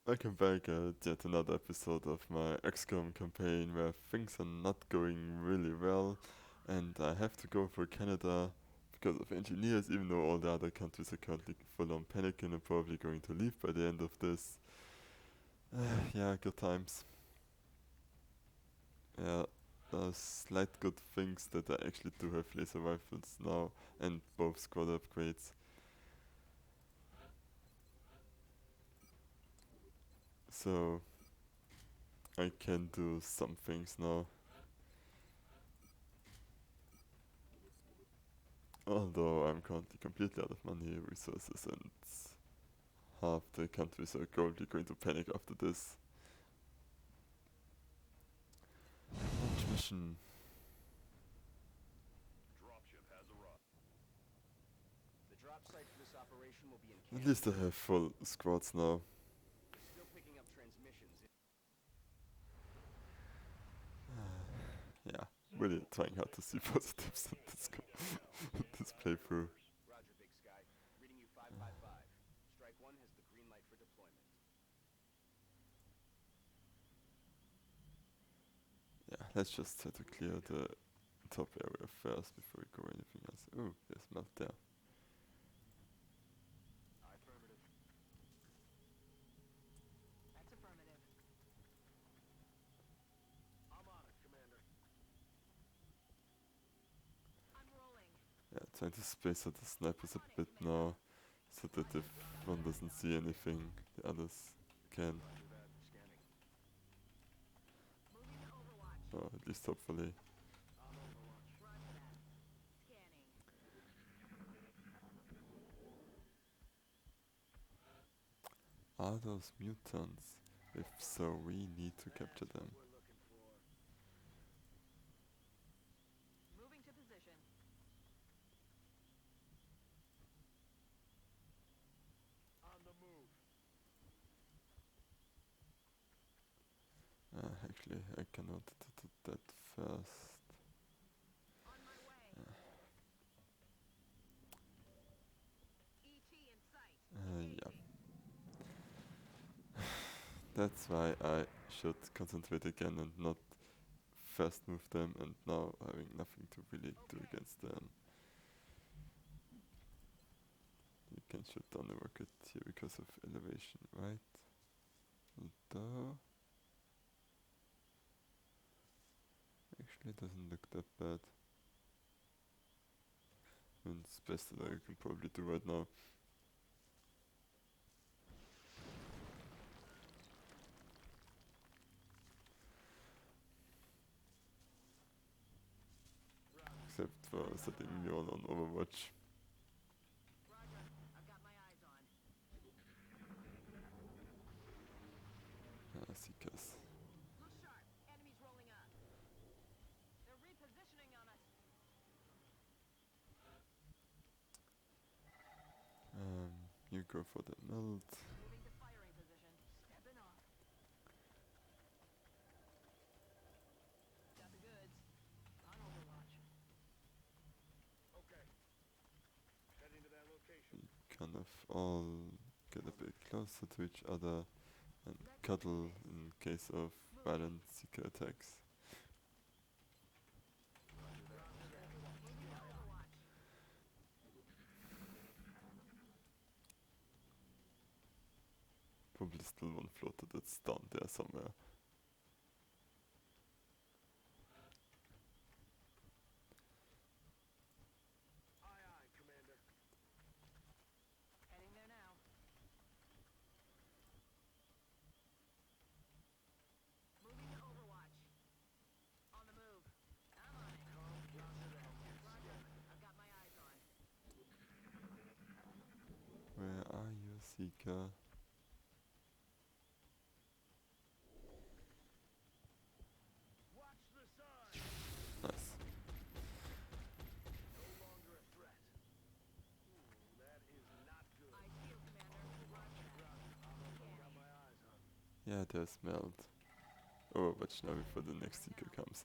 Welcome back at yet another episode of my XCOM campaign where things are not going really well and I have to go for Canada because of engineers, even though all the other countries are currently full on panicking and probably going to leave by the end of this. Yeah, good times. Yeah, slight good things that I actually do have laser rifles now and both squad upgrades. So I can do some things now. Although I'm currently completely out of money, resources, and half the countries are probably going to panic after this. Launch mission. Dropship has arrived. The drop site for this operation will be in At Canada. least I have full squads now. We're still picking up transmissions. Yeah, really trying hard to see positives in this, this playthrough. Roger, Big Sky. Reading you 555. Strike 1 has the green light for deployment. Yeah, let's just try to clear the top area first before we go anything else. Oh, there's melt there. Affirmative. That's affirmative. I'm on it, Commander. I'm rolling. Yeah, trying to space out the snipers a bit now, so that if one doesn't see anything, the others can. Roger that. Scanning. Moving to Overwatch. Or at least hopefully. I'm Overwatch. Roger that. Scanning. Are those mutants? If so, we need to capture That's what them. we're looking for. Moving to position. On the move. Actually, I cannot do that first. On my way. ET in sight. Yeah. Engaging. That's why I should concentrate again and not first move them and now having nothing to really do Okay. against them. You can shoot down the rocket here because of elevation, right? Although actually it doesn't look that bad. And it's best that I can probably do right now. Except for setting me on Overwatch. Roger. I've got my eyes on. Seekers. Look sharp. Enemies rolling up. They're repositioning on us. You go for the melt. Moving to firing position. Stepping off. Got the goods. On Overwatch. Okay. Heading to that location. Kind of all get a bit closer to each other and cuddle in case of violent seeker attacks. Moving to Overwatch. Probably still one floater that's down there somewhere. Aye, aye, Commander. Heading there now. Moving to Overwatch. On the move. I'm on it. Roger. I've got my eyes on. Where are you, seeker? Watch the sun. Nice. No longer a threat. That is not good. I see you, Commander. Roger that. Got my eyes on. Yeah, there's melt. Overwatch now before the next seeker comes.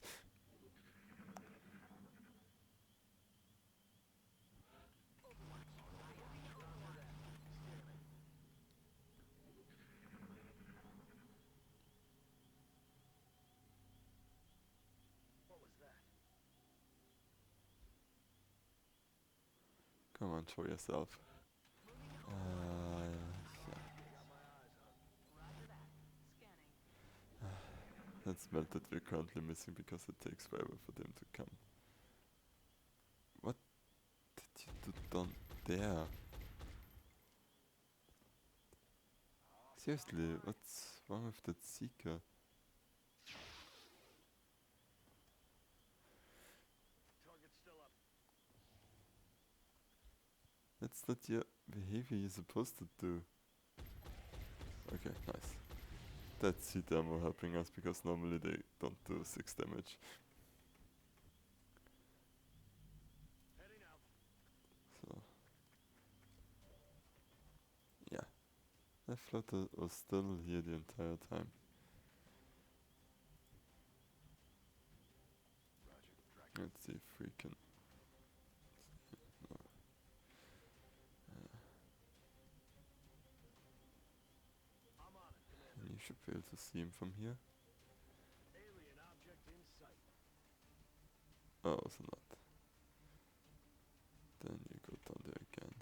Come on, show yourself. Yeah. Roger that. Scanning. That's melt that we're currently missing because it takes forever for them to come. What did you do down there? Seriously, what's wrong with that seeker? Target's still up. That's not your behavior you're supposed to do. Okay, nice. That's heat ammo helping us because normally they don't do 6 damage. Heading out. So yeah. That floater was still here the entire time. Roger. Track. Let's see if we can. No. I'm on it, Commander. And you should be able to see him from here. Alien object in sight. Oh, also not. Then you go down there again.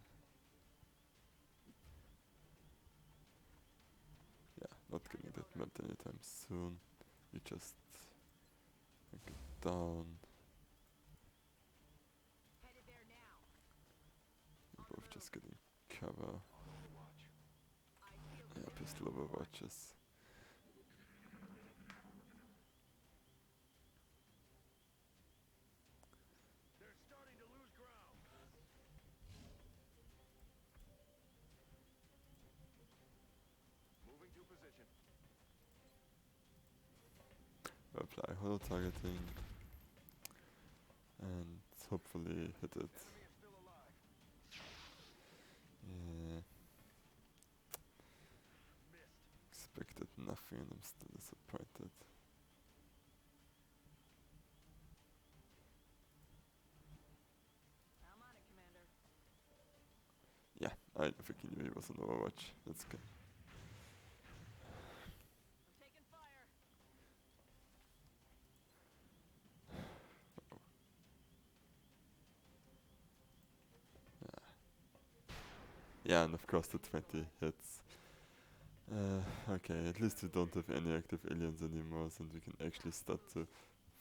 Yeah, not getting that melt anytime soon. You just go down. Headed there now. You're both just getting cover. Overwatch. I feel Yeah, good. pistol overwatches. They're starting to lose ground. Moving to position. Apply hollow targeting. And hopefully hit it. Enemy is still alive. Yeah, Missed. expected nothing and I'm still disappointed. I'm on it, Commander. Yeah, I freaking knew he was on Overwatch. That's good. I'm taking fire. Yeah, and of course the 20 hits. Okay, at least we don't have any active aliens anymore, so we can actually start to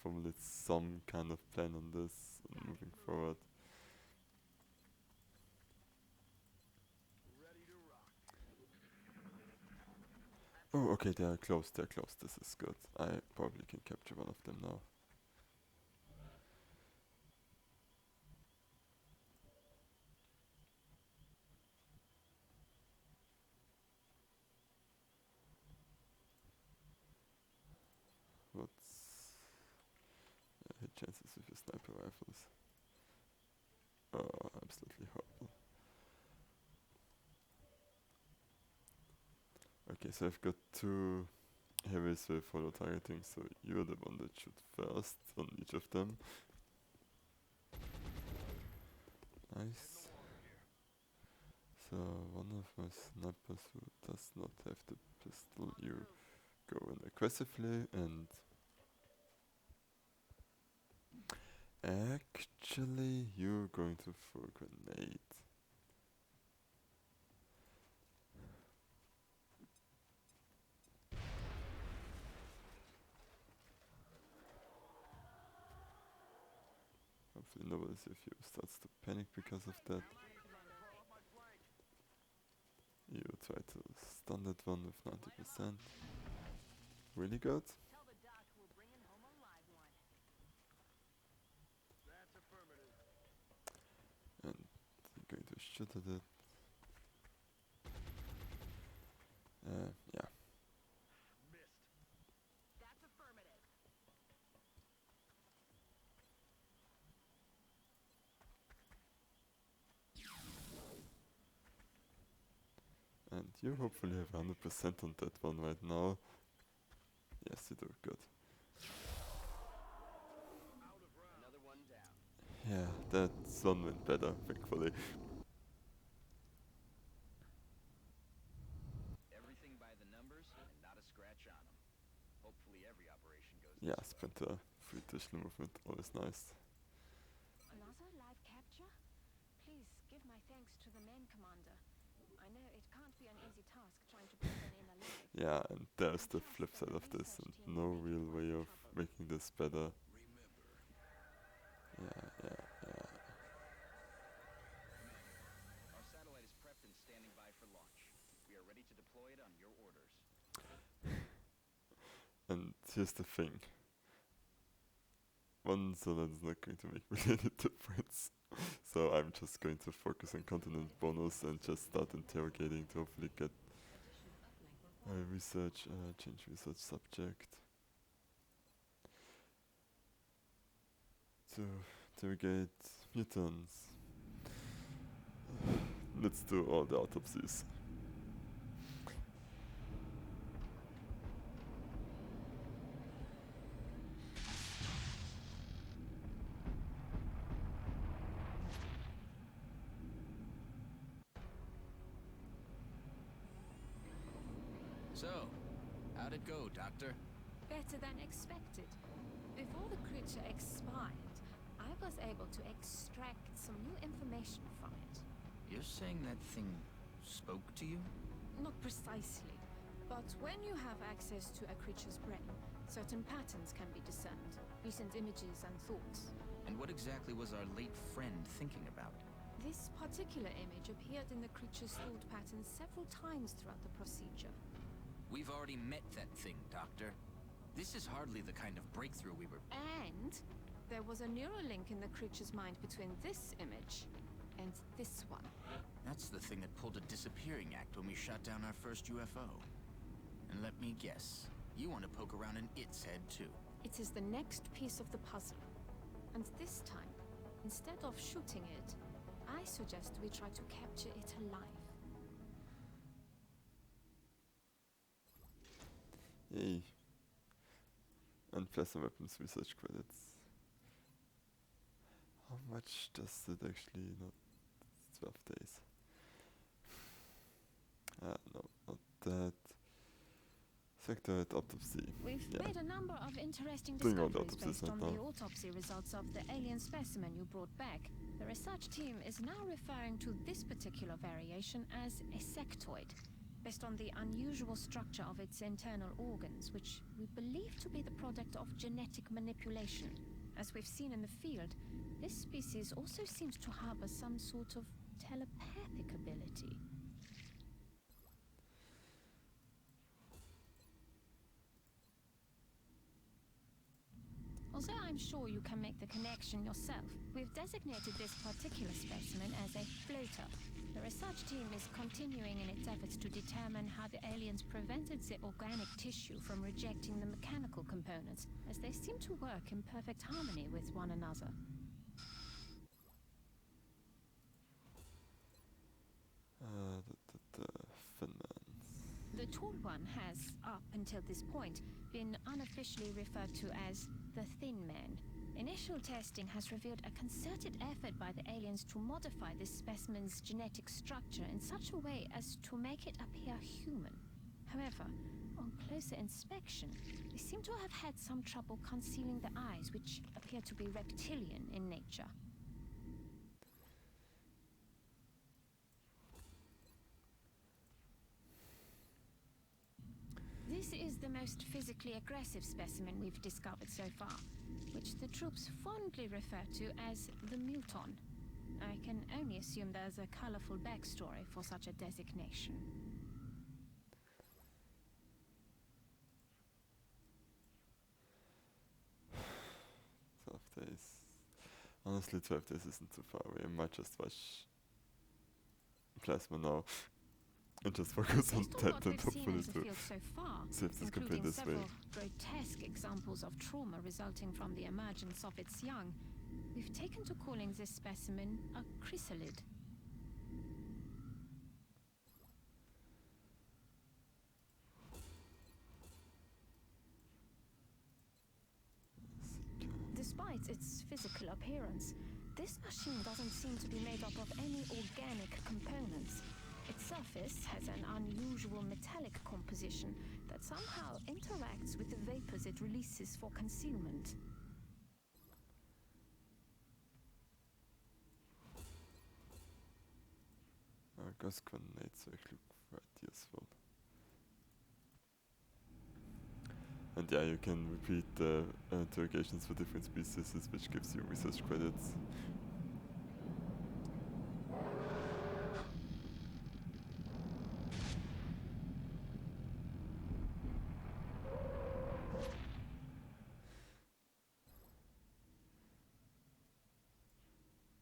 formulate some kind of plan on this and moving forward. Ready to rock. Oh, okay, they're close, this is good. I probably can capture one of them now. What's hit chances with your sniper rifles? Oh, absolutely horrible. Okay, so I've got 2 heavies with follow targeting, so you're the one that shoot first on each of them. Nice. So one of my snipers who does not have the pistol, you go in aggressively and actually you're going to throw a grenade. Hopefully nobody of you starts to panic because of that. You try to stun that one with 90%. Really good. Tell the doc we're bringing home a live one. That's affirmative. And you're going to shoot at it. Yeah. Missed. That's affirmative. And you hopefully have 100% on that one right now. Yes, you do. Good. Out of round. Another one down. Yeah, that one went better, thankfully. Everything by the numbers and not a scratch on them. Hopefully every operation goes Yeah, this way. Sprinter, free additional movement, always nice. Another live capture? Please give my Yeah, and there's the flip side of this, and no real way of making this better. Yeah. Our satellite is prepped and standing by for launch. We are ready to deploy it on your orders. And here's the thing. One satellite is not going to make really any difference. So I'm just going to focus on continent bonus and just start interrogating to hopefully get research, change research subject. To interrogate mutants. Let's do all the autopsies. So, how'd it go, Doctor? Better than expected. Before the creature expired, I was able to extract some new information from it. You're saying that thing spoke to you? Not precisely, but when you have access to a creature's brain, certain patterns can be discerned, recent images and thoughts. And what exactly was our late friend thinking about? This particular image appeared in the creature's thought patterns several times throughout the procedure. We've already met that thing, Doctor. This is hardly the kind of breakthrough we were... And there was a neural link in the creature's mind between this image and this one. That's the thing that pulled a disappearing act when we shot down our first UFO. And let me guess, you want to poke around in its head too. It is the next piece of the puzzle. And this time, instead of shooting it, I suggest we try to capture it alive. Yay. And plasma weapons research credits. How much does it actually not 12 days? No, not that. Sectoid autopsy. We've made a number of interesting Doing all the discoveries autopsies based on right the now. autopsy results of the alien specimen you brought back. The research team is now referring to this particular variation as a sectoid, based on the unusual structure of its internal organs, which we believe to be the product of genetic manipulation. As we've seen in the field, this species also seems to harbor some sort of telepathic ability. Although I'm sure you can make the connection yourself, we've designated this particular specimen as a floater. The research team is continuing in its efforts to determine how the aliens prevented the organic tissue from rejecting the mechanical components, as they seem to work in perfect harmony with one another. The Finlands. The tall one has, up until this point, been unofficially referred to as the Thin Man. Initial testing has revealed a concerted effort by the aliens to modify this specimen's genetic structure in such a way as to make it appear human. However, on closer inspection, they seem to have had some trouble concealing the eyes, which appear to be reptilian in nature. This is the most physically aggressive specimen we've discovered so far, which the troops fondly refer to as the Muton. I can only assume there's a colorful backstory for such a designation. 12 days. Honestly, 12 days isn't too far away. I might just watch Plasma now and just focus on Based on that what and we've seen hopefully in the to field so far, see if this can play including this way. several grotesque examples of trauma resulting from the emergence of its young, we've taken to calling this specimen a chrysalid. Despite its physical appearance, this machine doesn't seem to be made up of any organic components. Its surface has an unusual metallic composition that somehow interacts with the vapors it releases for concealment. Gas coordinates actually quite useful. And yeah, you can repeat the interrogations for different species, which gives you research credits.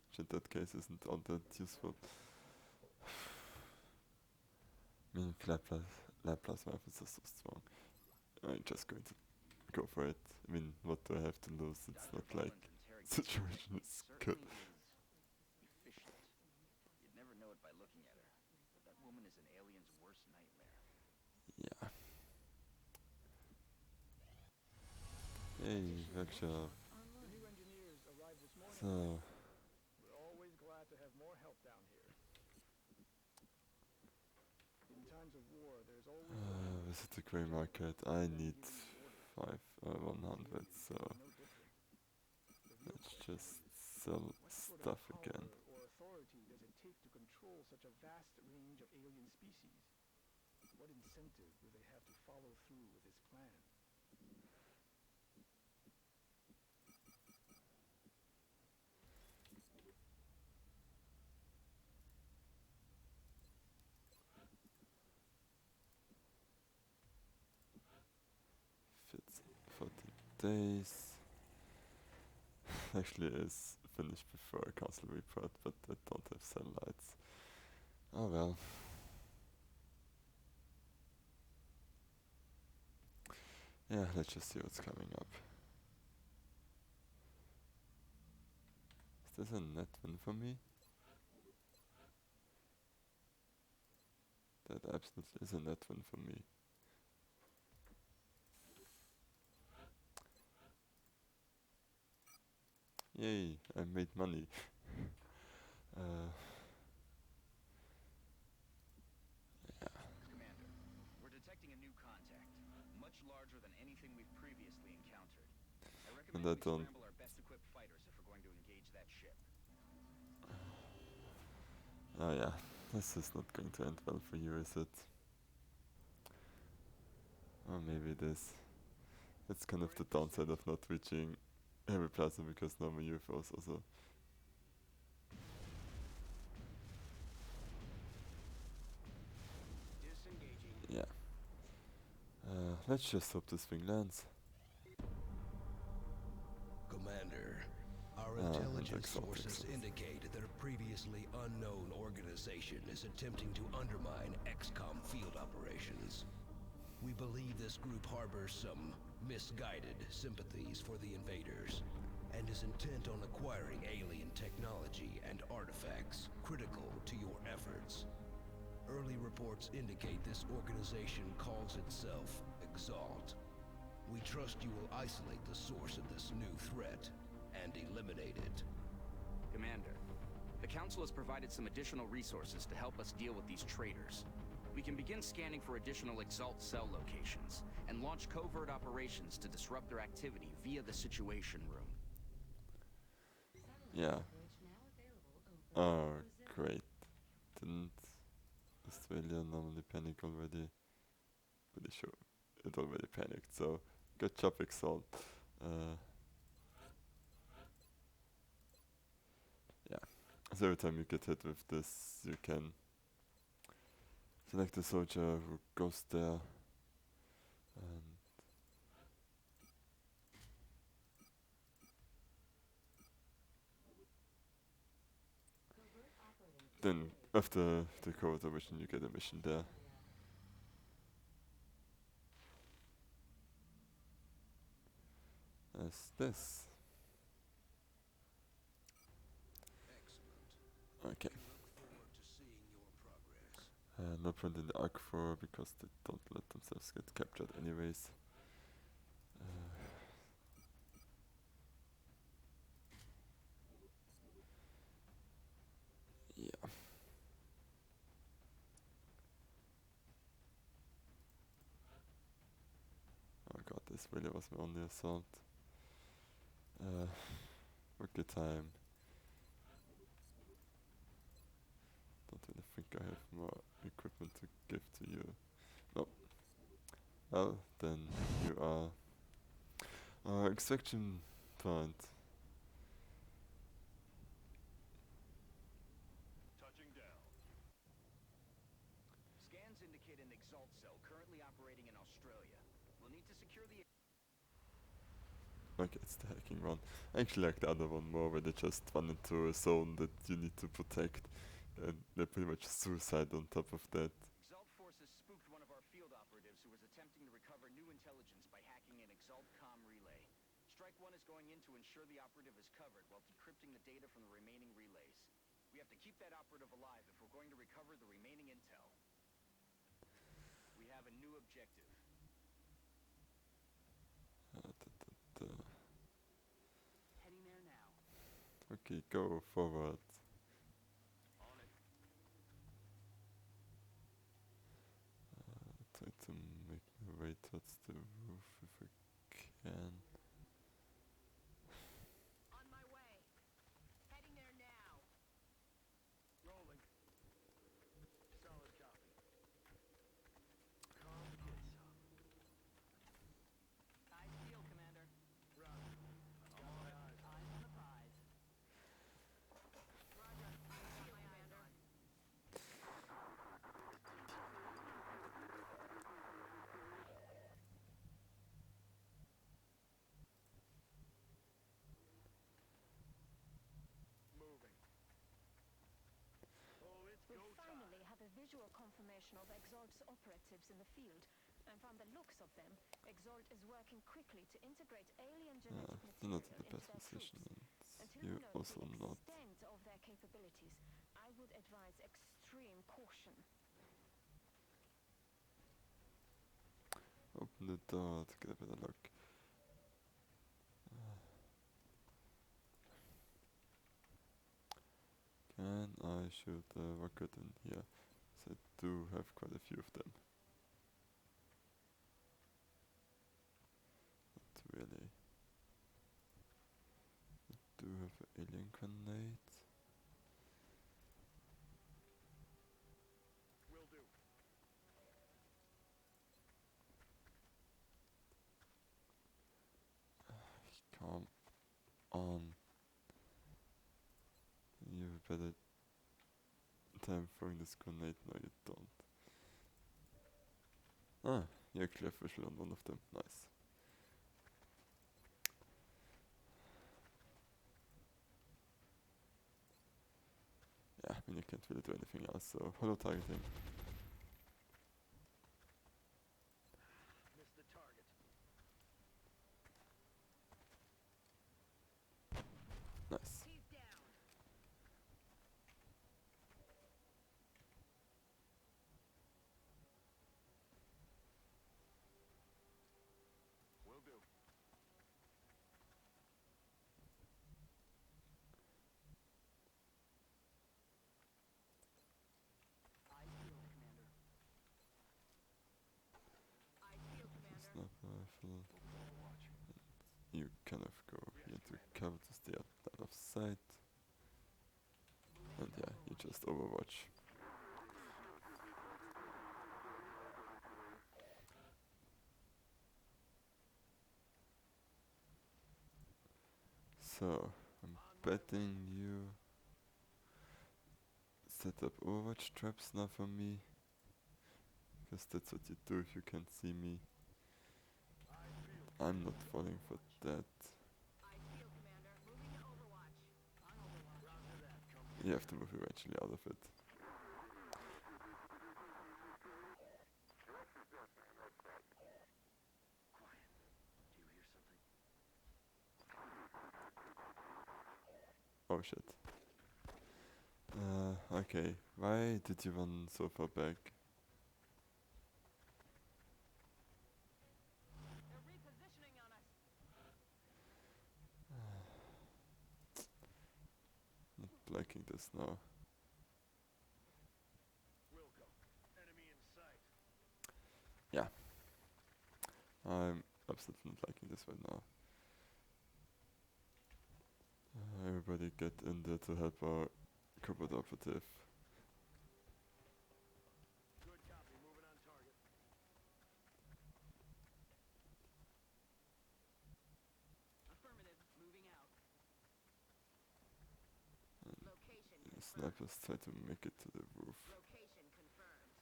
Which in that case isn't all that useful. I mean, lab plasma weapons are so strong. I'm just going to go for it. I mean, what do I have to lose? It's Dr. not like Bowman's situation is good. certainly is efficient. You'd never know it by looking at her. But that woman is an alien's worst nightmare. Yeah. Hey, workshop. The new engineers arrived this morning. So, We're always glad to have more help down here. In times of war, there's always visit the grey market. I need 100, so let's just sell stuff again. or authority does it take to control such a vast range of alien species? What incentive will they have to follow through with his plan? Fits 14 days. Actually is finished before a council report, but I don't have satellites. Oh well. Yeah, let's just see what's coming up. Is this a net win for me? That absolutely is a net win for me. Yay, I made money. Yeah. Commander, we're detecting a new contact, much larger than anything we've previously encountered. I recommend we scramble our best-equipped fighters if we're going to engage that ship. Oh yeah, this is not going to end well for you, is it? Or maybe it is. It's kind of the downside of not reaching heavy plasma because normal UFOs also. Disengaging. Yeah. Let's just hope this thing lands. Commander, our and intelligence exalt, sources exalt. indicate that a previously unknown organization is attempting to undermine XCOM field operations. We believe this group harbors some misguided sympathies for the invaders and is intent on acquiring alien technology and artifacts critical to your efforts. Early reports indicate this organization calls itself Exalt. We trust you will isolate the source of this new threat and eliminate it. Commander, the Council has provided some additional resources to help us deal with these traitors. We can begin scanning for additional Exalt cell locations and launch covert operations to disrupt their activity via the Situation Room. Yeah. Oh, great. Didn't Australia normally panic already? Pretty sure it already panicked, so good job, Exalt. Yeah. So every time you get hit with this, you can select a soldier who goes there and then after the covert mission you get a mission there. As this. Okay. Forward to seeing your progress. No point in the Arc 4 because they don't let themselves get captured anyways. Yeah. Oh god, this really was my only assault. Okay, time. Don't really think I have more equipment to give to you. Nope. Well, then you are Extraction point. Touching down. Scans indicate an Exalt cell currently operating in Australia. We'll need to secure the... Okay, it's the hacking one. I actually like the other one more, where they just run into a zone that you need to protect. And they're pretty much suicide on top of that. Exalt forces spooked one of our field operatives who was attempting to recover new intelligence by hacking an Exalt-Com relay. Strike 1 is going in to ensure the operative is covered while decrypting the data from the remaining relays. We have to keep that operative alive if we're going to recover the remaining intel. We have a new objective. Heading there now. Okay, go forward. On it. Try to make my way towards the roof if I can. On my way. Heading there now. Rolling. Solid copy. Come get some. Eyes peeled, Commander. Roger. Got my eyes on Eyes on the prize. Roger. Got my eyes on. moving. Oh, it's We go finally time. have a visual confirmation of Exalt's operatives in the field, and from the looks of them, Exalt is working quickly to integrate alien genetic You're not material in the into best their position, troops. and Until you we know also the not. extent of their capabilities, I would advise extreme caution. Open the door to get a better look. Can I shoot a rocket in here? So I do have quite a few of them. Not really. I do have an alien grenade. Will do. Come on. You have a better time throwing this grenade. No, you don't. Ah, you actually have visual on one of them. Nice. Yeah, I mean, you can't really do anything else, so hollow targeting. Missed the target. Nice. He's down. Will do. Eyes peeled, Commander. Eyes peeled, Commander. Sniper rifle. Overwatch. You kind of go here to cover to stay out of sight. And yeah, you just overwatch. So, I'm betting you set up overwatch traps now for me. Because that's what you do if you can't see me. Eyes peeled. I'm not falling for that. Eyes peeled, Commander. Moving to Overwatch. On Overwatch. Roger that. Come You have to move eventually out of it. Quiet. Do you hear something? Oh shit. Okay. Why did you run so far back? They're repositioning on us. Not liking this now. Wilco. Enemy in sight. Yeah. I'm absolutely not liking this right now. Everybody get in there to help our covert operative. Good copy. Moving on target. snipers try to make it to the roof. Location confirmed.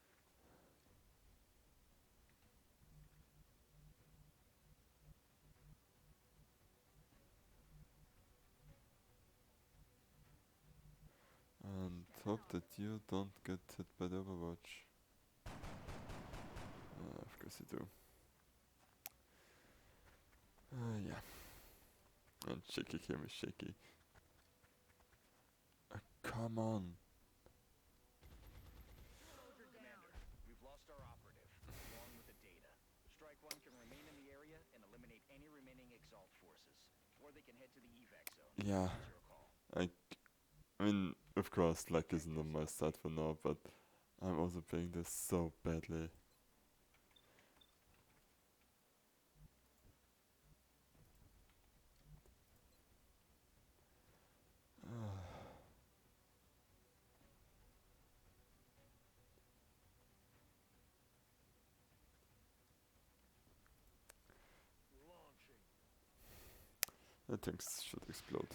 And hope that you don't get hit by the Overwatch. Of course you do. Yeah. And shaky cam is shaky. Come on. Commander, we've lost our operative, along with the data. Strike One can remain in the area and eliminate any remaining Exalt forces. Or they can head to the evac zone. Yeah. It's your call. I mean, of course, luck isn't on my side for now, but I'm also playing this so badly. Launching. The things should explode.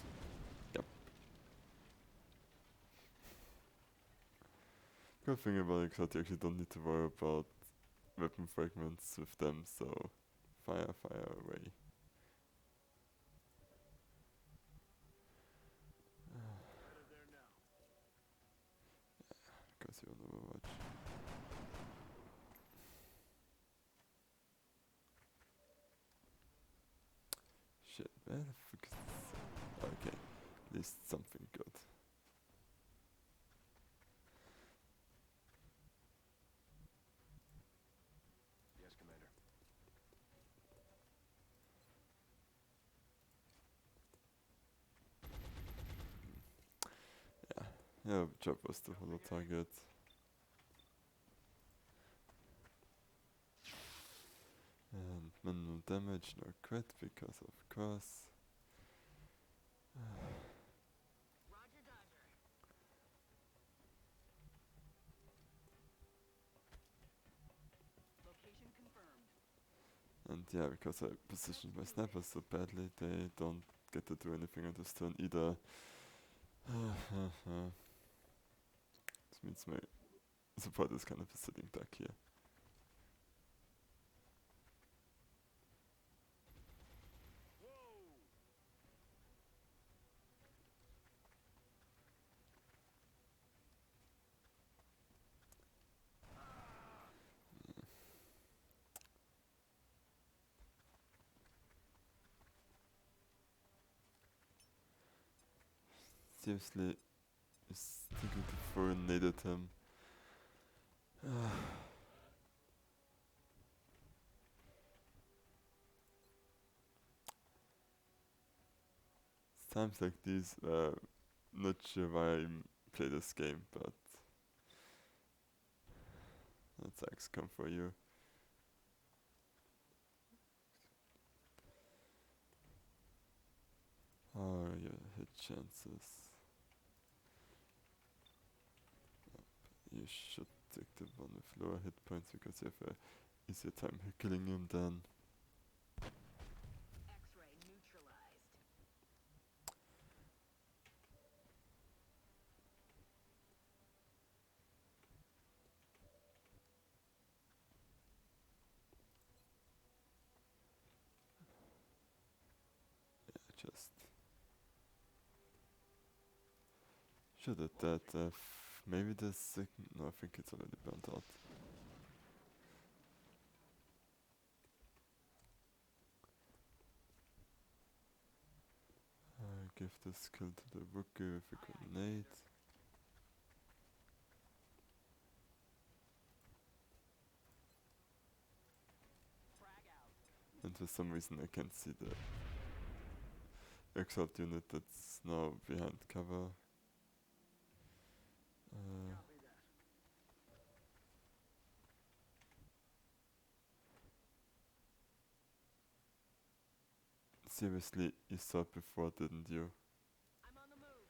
Yep. Good thing about it is that you actually don't need to worry about weapon fragments with them, so fire away. Out of there now. Because you're on Overwatch. Shit, where the fuck is this? Okay, at least something good. Yes, Commander. Yeah, job was to hold a target. And minimal damage, no crit, because of course. Roger, Dodger. Location confirmed. And yeah, because I positioned my snipers so badly, they don't get to do anything on this turn either. This means my support is kind of a sitting duck here. Whoa! Seriously, is thinking to throw a nade at him. Times like these, not sure why I play this game, but that's XCOM for you. Oh, your hit chances. You should take the one with lower hit points because you have a easier time killing him then. X-ray neutralized. Just should have that. Maybe the second. No, I think it's already burnt out. Give this kill to the rookie with a grenade. Frag out. And for some reason I can't see the Exalt unit that's now behind cover. Copy that. Seriously, you saw it before, didn't you? I'm on the move.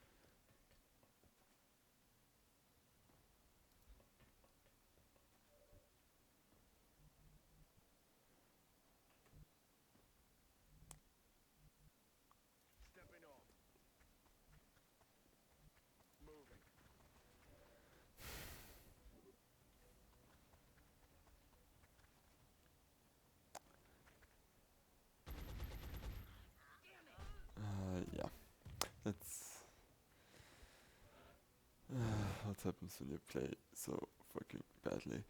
Stepping off. Moving. happens when you play so fucking badly.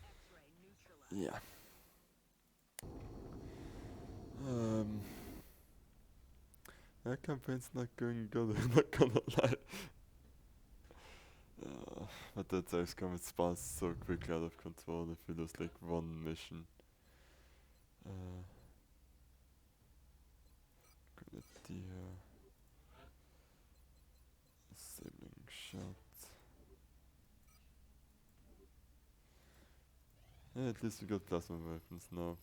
X-ray neutralized. Yeah. That campaign's not going good, I'm not gonna lie. But that XCOM it spawns so quickly out of control if you lose like one mission. Grenadier. Disabling shot. Yeah, at least we got plasma weapons now.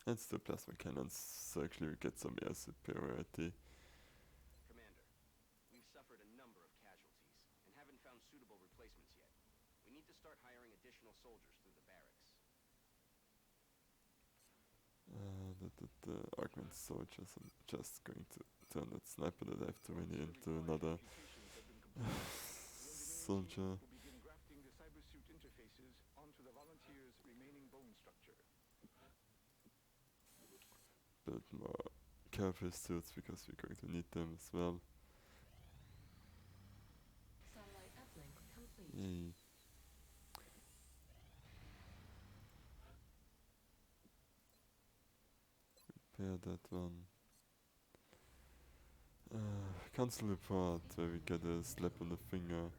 And still plasma cannons, so actually we get some air superiority. Commander, we've suffered a number of casualties and haven't found suitable replacements yet. We need to start hiring additional soldiers through the barracks. The augment soldiers, I'm just going to turn that sniper that I have to run into another soldier. Will begin grafting the cybersuit interfaces onto the volunteers' remaining bone structure. Build more cavalry suits because we're going to need them as well. Satellite uplink complete. Yay. Repair that one. Council report where we get a slap on the finger.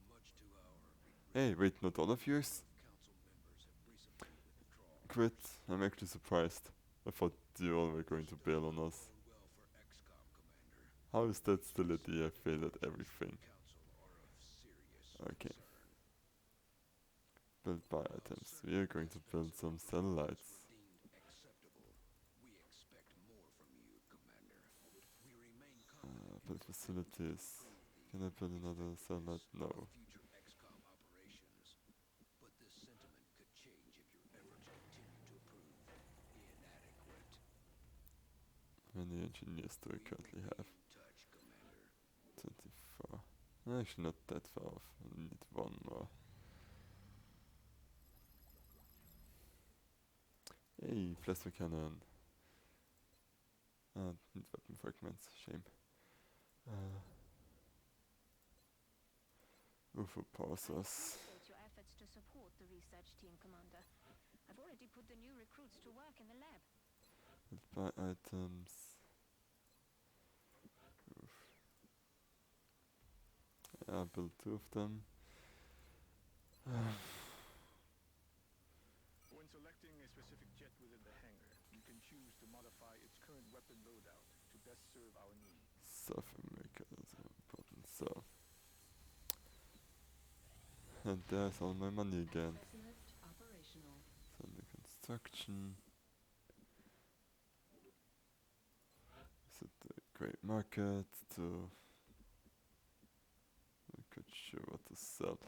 Much to our Hey, wait, not all of yours? council members have recently withdrawn. Quit. I'm actually surprised. I thought you all were going to bail on us. Bode well for XCOM, Commander. How is that still a D? I failed at everything. Council are of serious Okay. concern. Build buy items. We are going to build some satellites. Were deemed acceptable. We expect more from you, Commander. We remain confident Build facilities. Can I build another satellite? No. future XCOM operations. But this sentiment could change if your efforts continue to prove inadequate. How many engineers do I currently have? In touch, Commander. 24. Actually not that far off. I need one more. Hey, plasma cannon. Need weapon fragments. Shame. UFO power source. Appreciate your efforts to support the research team, Commander. I've already put the new recruits to work in the lab. Build buy items. Oof. Yeah, build 2 of them. When selecting a specific jet within the hangar, you can choose to modify its current weapon loadout to best serve our needs. South America is important, so. And there's all my money again. Specialist operational. So the construction. Is it the great market to I'm not sure what to sell.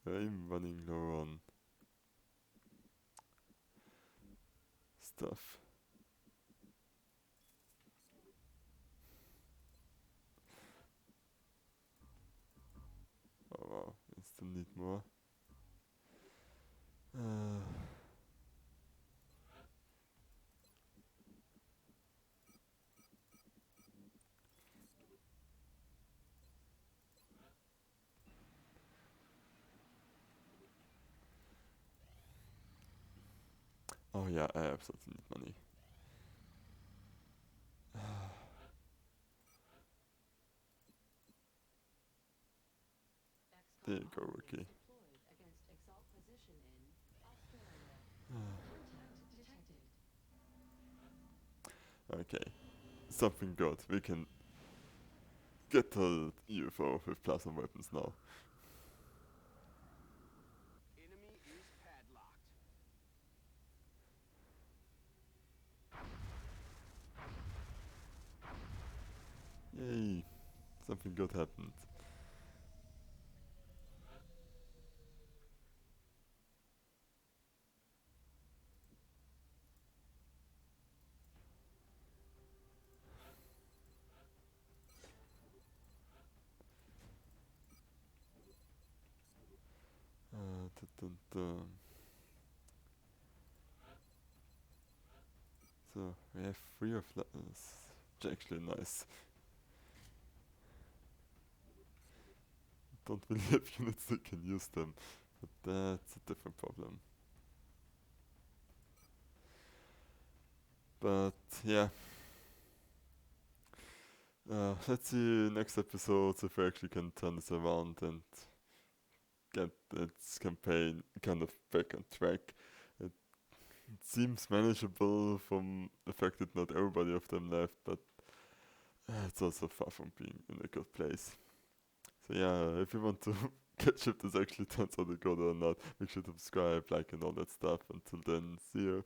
I'm running low on stuff. Oh wow, I still need more. Oh yeah, I absolutely need money. There you go, Rookie. Deployed against Exalt position in Australia. Contact detected. Okay, something good. We can get the UFO with plasma weapons now. Enemy is padlocked. Yay, something good happened. So we have 3 of those, which is actually nice. Don't really have units that can use them, but that's a different problem. But yeah. Let's see next episodes if we actually can turn this around and get its campaign kind of back on track. It seems manageable from the fact that not everybody of them left, but it's also far from being in a good place. So yeah, if you want to catch if this actually turns out good or not, make sure to subscribe, like and all that stuff. Until then, see you.